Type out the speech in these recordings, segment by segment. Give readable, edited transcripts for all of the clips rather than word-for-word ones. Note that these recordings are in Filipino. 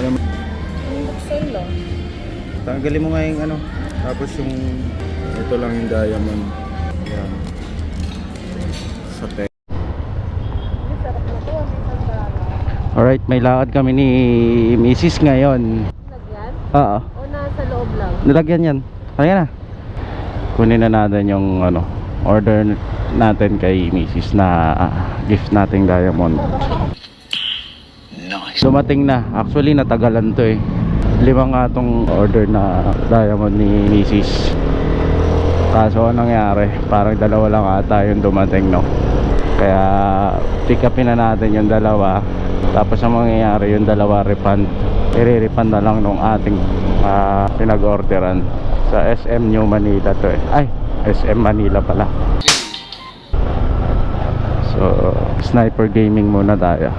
naman. Ang buksan lang. Tanggalin mo nga yung ano. Tapos yung ito lang yung diamond. Yan. Sa te. Sarap na to. May sandala. Alright, may lakad kami ni Mrs. ngayon. Lagyan? Oo. O nasa loob lang? Nilagyan yan. Kaya na. Kunin na natin yung ano, order natin kay Mrs. na gift nating diamond. Nice. Dumating na. Actually natagalan to eh. 5 nga tong order na diamond ni Mrs. Kaso anong nangyari? Parang 2 lang ata yung dumating, no? Kaya pick upin na natin yung 2. Tapos ang mangyayari yung 2 refund. I-refund na lang nung ating pinag-orderan sa SM New Manila to eh. Ay, SM Manila pala. So, sniper gaming muna tayo.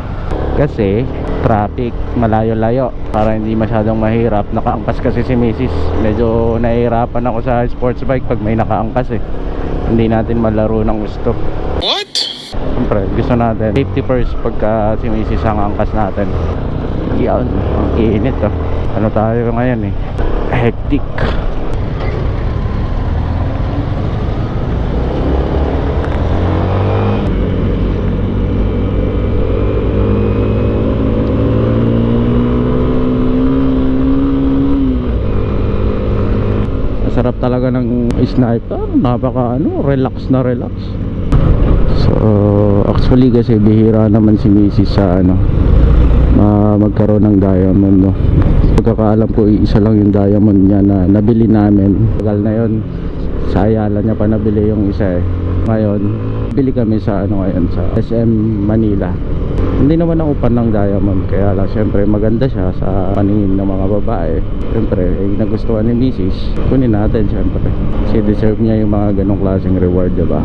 Kasi traffic, malayo-layo, para hindi masyadong mahirap. Nakaangkas kasi si Mrs. Medyo nahihirapan ako sa sports bike pag may nakaangkas eh. Hindi natin malaro ng gusto. What? Siyempre, gusto natin safety first pagka si Mrs. ang angkas natin. Yan, ang init oh. Ano tayo ngayon eh? Hectic. Sarap talaga ng sniper. Napaka relax na relax. So actually kasi bihira naman si Mrs. sa magkaroon ng diamond, no? Pagkakaalam ko isa lang yung diamond niya na nabili namin. Tagal na yon. Sa Ayala niya pa nabili yung isa eh. Ngayon bili kami sa ngayon sa SM Manila. Hindi naman ako fan ng diamond, kaya lang syempre maganda siya sa paningin ng mga babae. Syempre nagustuhan ni Mrs. Kunin natin syempre, kasi deserve niya yung mga ganong klaseng reward, diba?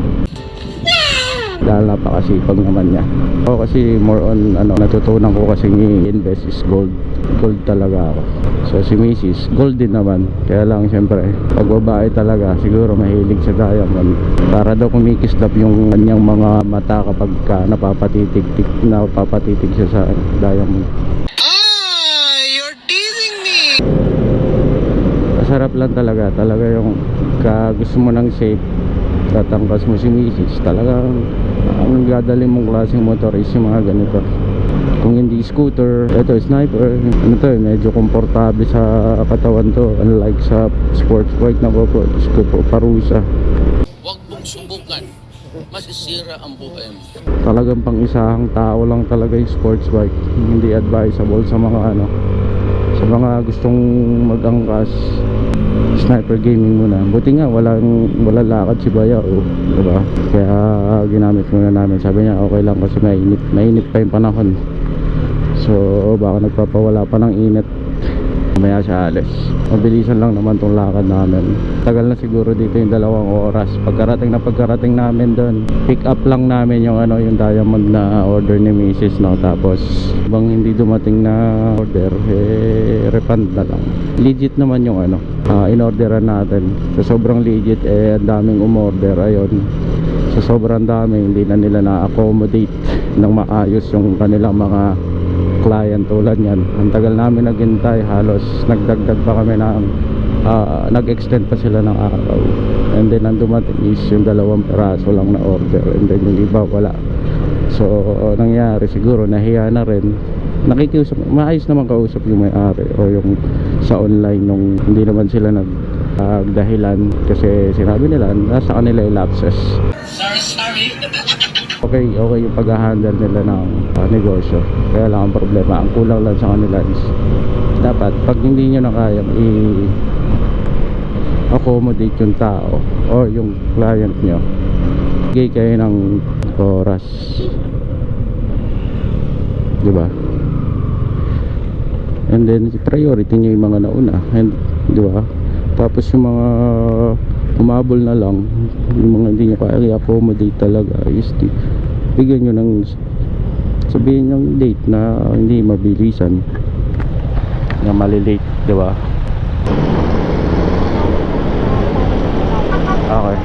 Dahil napakasipag naman niya. Ako kasi more on natutunan ko kasi i-invest is gold. Gold talaga ako. So si Mrs. gold din naman. Kaya lang syempre pag babae talaga siguro mahilig sa diamond. Para daw kumikislap yung kanyang mga mata kapag napapatitig siya sa diamond. You're teasing me. Masarap lang talaga. Talaga yung gusto mo ng safe, tatangkas mo si Mrs. Talagang ang dadali mong klaseng motor is yung mga ganito. Kung hindi scooter, ito sniper, medyo komportable sa katawan to, unlike sa sports bike na parusa. Huwag mong subukan. Masisira ang buhay mo. Talagang pang isahang tao lang talaga yung sports bike. Hindi advisable sa mga sa mga gustong mag-angkas. Sniper gaming muna. Buti nga walang lakad si Baya, diba? Kaya ginamit muna namin. Sabi niya okay lang kasi mainit pa yung panahon. So baka nagpapawala pa ng init. Mamaya siya alis. Mabilisan lang naman tong lakad namin. Tagal na siguro dito yung 2 oras. Pagkarating namin doon, pick up lang namin yung yung diamond na order ni Mrs. no. Tapos bang hindi dumating na order, refund na lang. Legit naman yung in-orderan natin. So sobrang legit, ang daming umorder. Ayun, so sobrang dami, hindi na nila na-accommodate ng maayos yung kanilang mga client tulad yan. Ang tagal namin naghintay, halos nagdagdag pa kami ng nag-extend pa sila ng araw. And then ang dumating is yung 2 peraso lang na order, and then yung iba wala. So nangyari siguro nahiya na rin. Nakikiusap, maayos naman kausap yung may-ari o yung sa online nung hindi naman sila dahilan kasi sinabi nila nasa kanila yung lapses. Sorry. Okay yung pag-handle nila ng negosyo. Kaya lang ang problema, ang kulang lang sa kanila is dapat pag hindi nyo na kayang i-accommodate yung tao o yung client nyo, bigay kayo ng oras, diba? And then priority nyo yung mga nauna, and diba? Tapos yung mga umabol na lang, yung mga hindi nyo kaya i-accommodate talaga is bigyan nyo ng sabihin yung date na hindi mabilisan, na malilate, diba? Okay.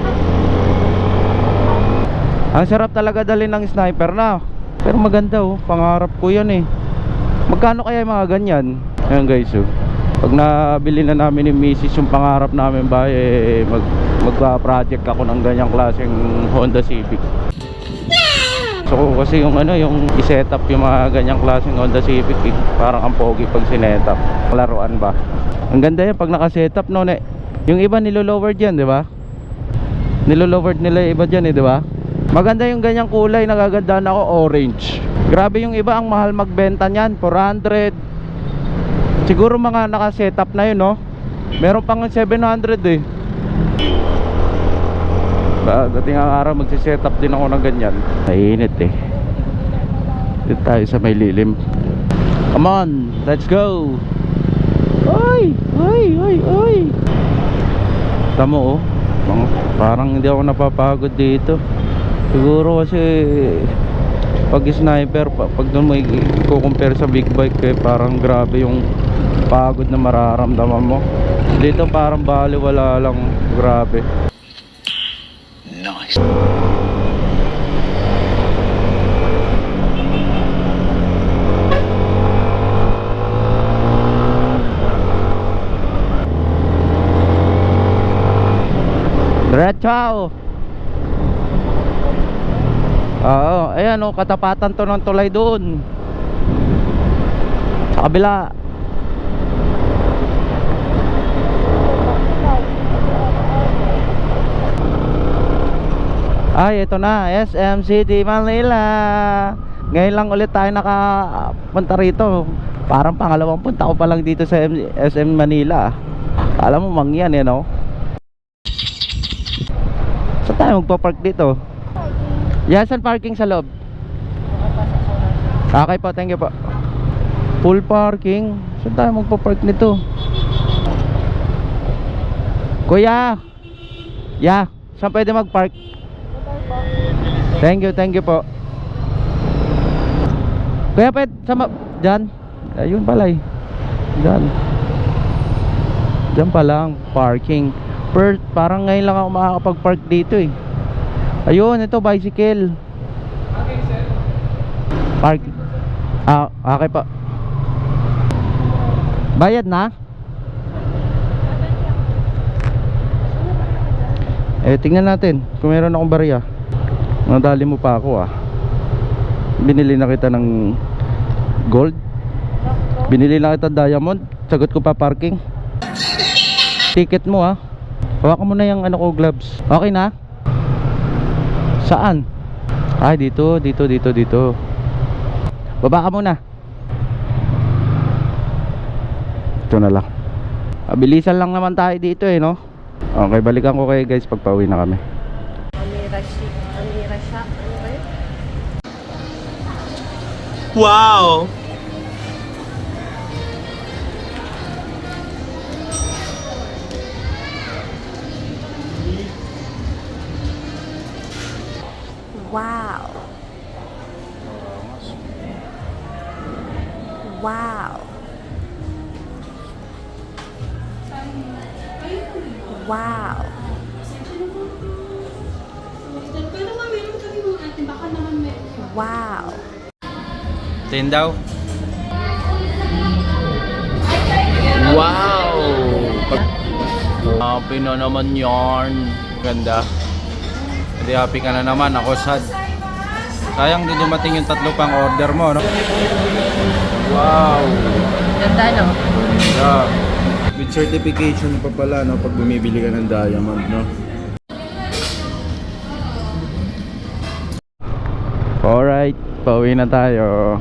Ang sarap talaga dalhin ng sniper na. Pero maganda pangarap ko yan eh. Magkano kaya yung mga ganyan? Ayan guys, oh. Pag nabili na namin ni Mrs. yung pangarap namin ba, magpa-project ako ng ganyang klaseng Honda Civic. So kasi yung yung i-set up yung mga ganyang klaseng Honda Civic, parang ang pogi pag sinet up. Laruan ba? Ang ganda yan pag naka-set up no, yung iba nilo-lowered yan, di ba? Nilo-lowered nila yung iba dyan, di ba? Maganda yung ganyang kulay, nagagandaan ako, orange. Grabe yung iba, ang mahal magbenta niyan, 400. Siguro mga naka-setup na yun, no? Meron pang 700 eh. Dating ang araw magsi-setup din ako ng ganyan. Mainit eh. Dito tayo sa may lilim. Come on, let's go. Oy, oy, oy, oy. Tamo oh. Parang hindi ako napapagod dito. Siguro kasi pag sniper, pag doon mo i-compare sa big bike, parang grabe yung pagod na mararamdaman mo. Dito parang baliwala lang, grabe. Nice. Diretso. Oo, ayan oh, katapatan to ng tulay doon. Sa kabila. Ay, ito na, SM City Manila. Ngayon lang ulit tayo nakapunta rito. Parang pangalawang punta ko pa lang dito sa SM Manila. Alam mo, mangyan eh, no? Saan tayo magpa-park dito? Saan parking sa loob? Okay po, thank you po. Full parking. Saan tayo magpa-park nito? Kuya! Saan pwede mag-park? Thank you po. Kuya, pwede dyan? Ayun pala eh. Dyan pa lang, parking. Parang ngayon lang ako makakapag-park dito eh. Ayun, ito bicycle. Okay sir. Park. Okay pa. Bayad na? Tingnan natin kung meron akong barya. Nadali mo pa ako Binili na kita ng gold. Binili na kita diamond. Sagot ko pa parking. Ticket mo hawakan mo na yung gloves. Okay na? Saan? Ay, dito. Baba ka muna. Ito na lang. Bilisan lang naman tayo dito eh, no? Okay, balikan ko kayo guys pag pauwi na kami. Amira siya. Ano ba yun? Wow! Wow. Wow. Wow. Pero nga meron kami mga atin, baka naman meron. Wow. Tin daw. Wow! Happy na naman yarn. Ganda. Hindi happy ka na naman. Ako sad. Sayang di dumating yung 3 pang order mo, no? Wow! Ganda, no? Yeah. With certification pa pala, no? Pag bumibili ka ng diamond, no? Alright, pauwi na tayo.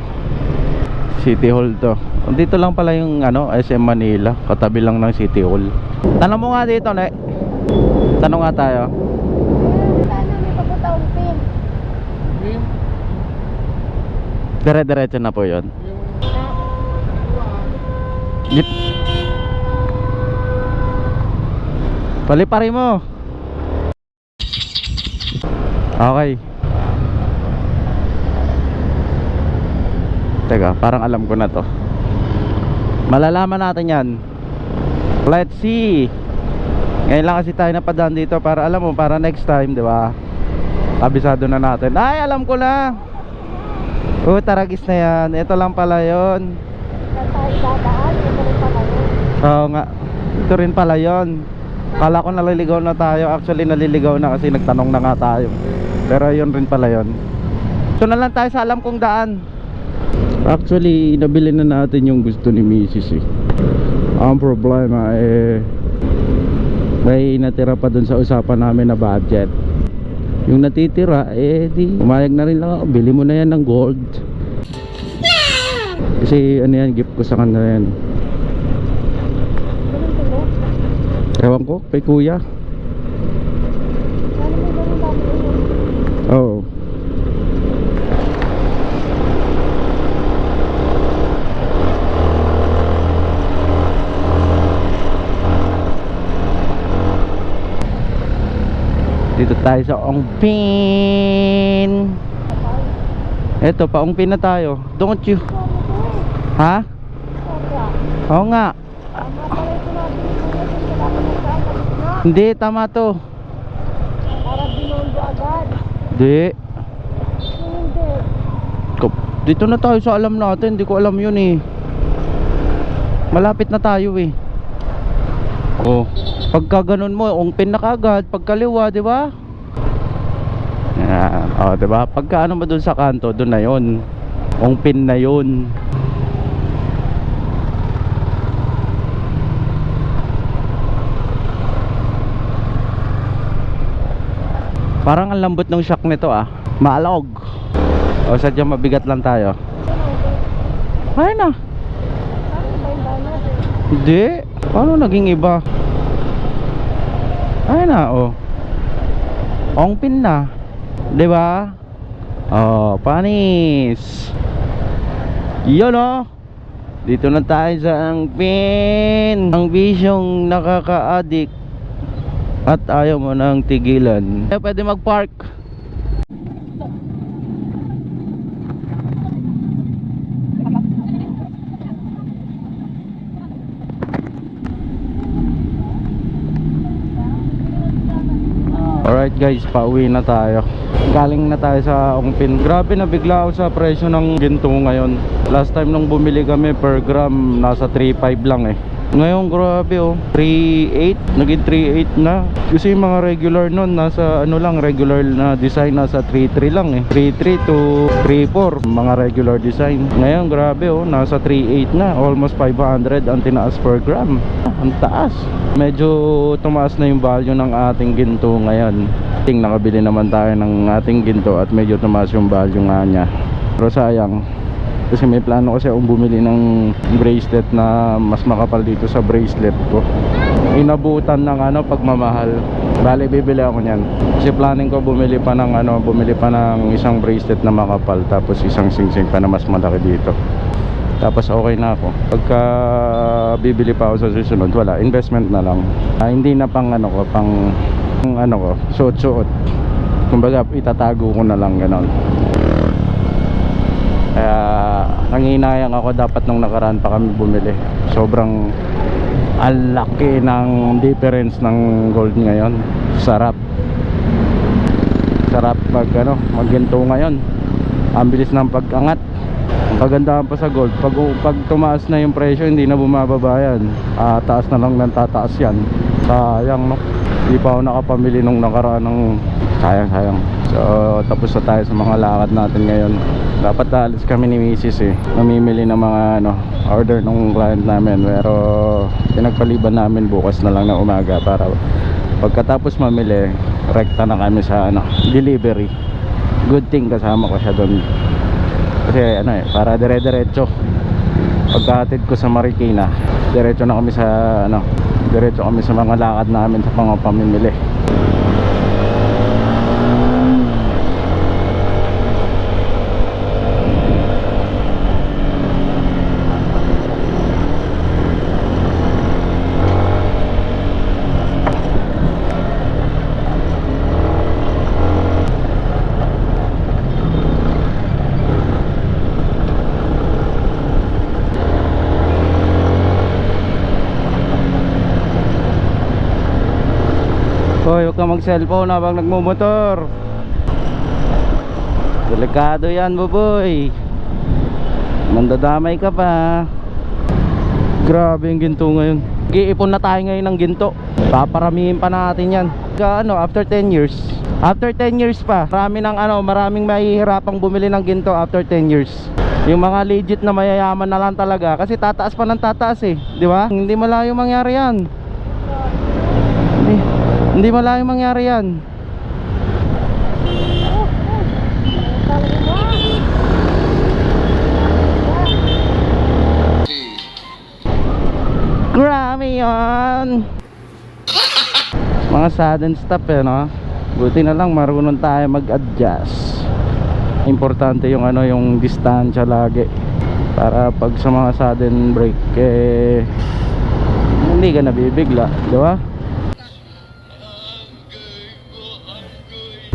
City Hall to. Dito lang pala yung SM Manila. Katabi lang ng City Hall. Tanong mo nga dito, ne? Tanong nga tayo. Sana may papuntaong pin. Dire-diretso na po yun. Palipari mo. Okay. Teka, parang alam ko na to. Malalaman natin yan. Let's see. Ngayon lang kasi tayo napadaan dito para alam mo, para next time, di ba? Abisado na natin. Ay, alam ko na. Taragis na yan. Ito lang pala yon. Saan tayo dadaan? Oo nga. Ito rin pala yun. Kala ko naliligaw na tayo. Actually naliligaw na kasi nagtanong na nga tayo. Pero yun rin pala yun. Ito na lang tayo sa alam kong daan. Actually nabili na natin yung gusto ni Mrs. Ang problema may natira pa dun sa usapan namin na budget. Yung natitira di umayag na rin lang ako. Bili mo na yan ng gold. Kasi ano yan, gift ko sa kanila yan. Ewan ko, kay kuya. Oo. Dito tayo sa Ongpin. Eto, pa Ongpin na tayo. Don't you? Ha? Oo nga. Hindi, tama to. Para binondo agad. Hindi. Hindi. Dito na tayo sa alam natin. Hindi ko alam yun eh. Malapit na tayo eh. Oh, pagka ganun mo, Ongpin na kagad. Pagkaliwa, di ba? Yan. Oh, di ba? Pagka ano ba dun sa kanto, dun na yun. Ongpin na yun. Parang ang lambot ng shock nito ah. Maalog. O sadyang mabigat lang tayo. Ay na. Hindi. Paano naging iba? Ay na oh. Ongpin na. 'Di ba? Oh, panis. Yun oh. Dito na tayo sa Ongpin. Ang bisyong nakaka-addict at ayaw mo nang tigilan. Pwede mag-park. Alright guys, pauwi na tayo. Galing na tayo sa Ongpin. Grabe na bigla ako sa presyo ng ginto ngayon. Last time nung bumili kami per gram nasa 3.5 lang eh. Ngayon grabe oh, 3.8, naging 3.8 na. Kasi yung mga regular nun nasa ano lang, regular na design nasa 3.3 lang eh. 3.3 to 3.4 mga regular design. Ngayon grabe oh, nasa 3.8 na, almost 500 ang tinaas per gram. Ang taas. Medyo tumaas na yung value ng ating ginto ngayon. Nakabili naman tayo ng ating ginto at medyo tumaas yung value nga niya. Pero sayang, kasi may plano kasi akong bumili ng bracelet na mas makapal dito sa bracelet ko. Inabutan ng ano, pagmamahal. Bale bibili ako niyan. Kasi planning ko bumili pa ng ano, bumili pa ng isang bracelet na makapal, tapos isang singsing pa na mas malaki dito. Tapos okay na ako. Pagka bibili pa ako sa susunod, wala, investment na lang. Hindi na pang ano ko, pang ano ko, suot-suot. Kumbaga itatago ko na lang ganon. Kaya nanginayang ako, dapat nung nakaraan pa kami bumili. Sobrang alaki ng difference ng gold ngayon. Sarap. Sarap pag ano, magginto ngayon. Ang bilis ng pag-angat. Ang kagandahan pa sa gold, pag tumaas na yung presyo, hindi na bumababa yan. Taas na lang ng tataas yan. Sayang no. Hindi pa ako nakapamili nung nakaraan ng sayang. So tapos na tayo sa mga lakad natin ngayon. Dapat alis kami ni Mrs. Namimili ng mga ano, order ng client namin. Pero pinagpaliban namin bukas na lang na umaga para pagkatapos mamili, rekta na kami sa ano, delivery. Good thing kasama ko siya doon. Kasi ano para dire-diretso. Pagkahatid ko sa Marikina, diretso na kami sa ano, diretso kami sa mga lakad namin sa mga pamimili. Hoy, huwag ka mag-cellphone habang nagmumotor. Delikado yan, buboy. Mandadamay ka pa. Grabe yung ginto ngayon. Mag-iipon na tayo ngayon ng ginto. Paparamihin pa natin yan. After 10 years. After 10 years pa, maraming mahihirapang bumili ng ginto after 10 years. Yung mga legit na mayayaman na lang talaga. Kasi tataas pa ng tataas eh. Di ba? Hindi malayo mangyari yan. Hindi malayo mangyari yan. Grabe yun. Mga sudden stop eh, no? Buti na lang marunong tayo mag-adjust. Importante yung yung distansya lagi. Para pag sa mga sudden break hindi ka nabibigla, di ba?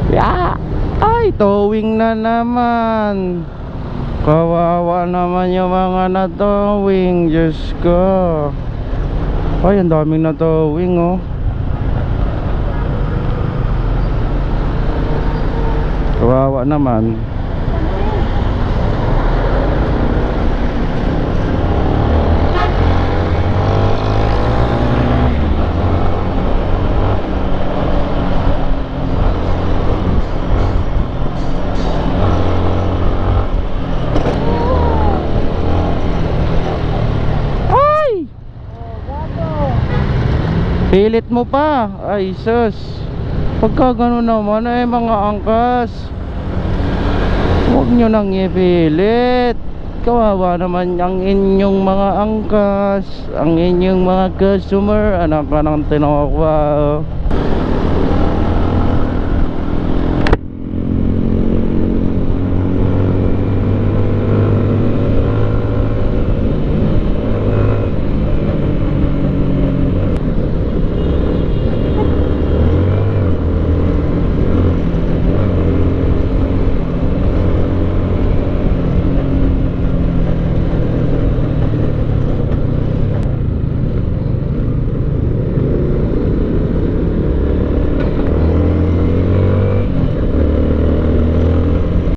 Yeah! Ay, towing na naman. Kawawa naman yung mga na-towing. Diyos ko. Ay, ang daming na-towing oh. Kawawa naman. Ay! Pilit mo pa. Ay, sus. Pagka gano'n naman mga angkas, huwag nyo nang ipilit. Kawawa naman ang inyong mga angkas, ang inyong mga customer. Anak ka ng tinokwa oh.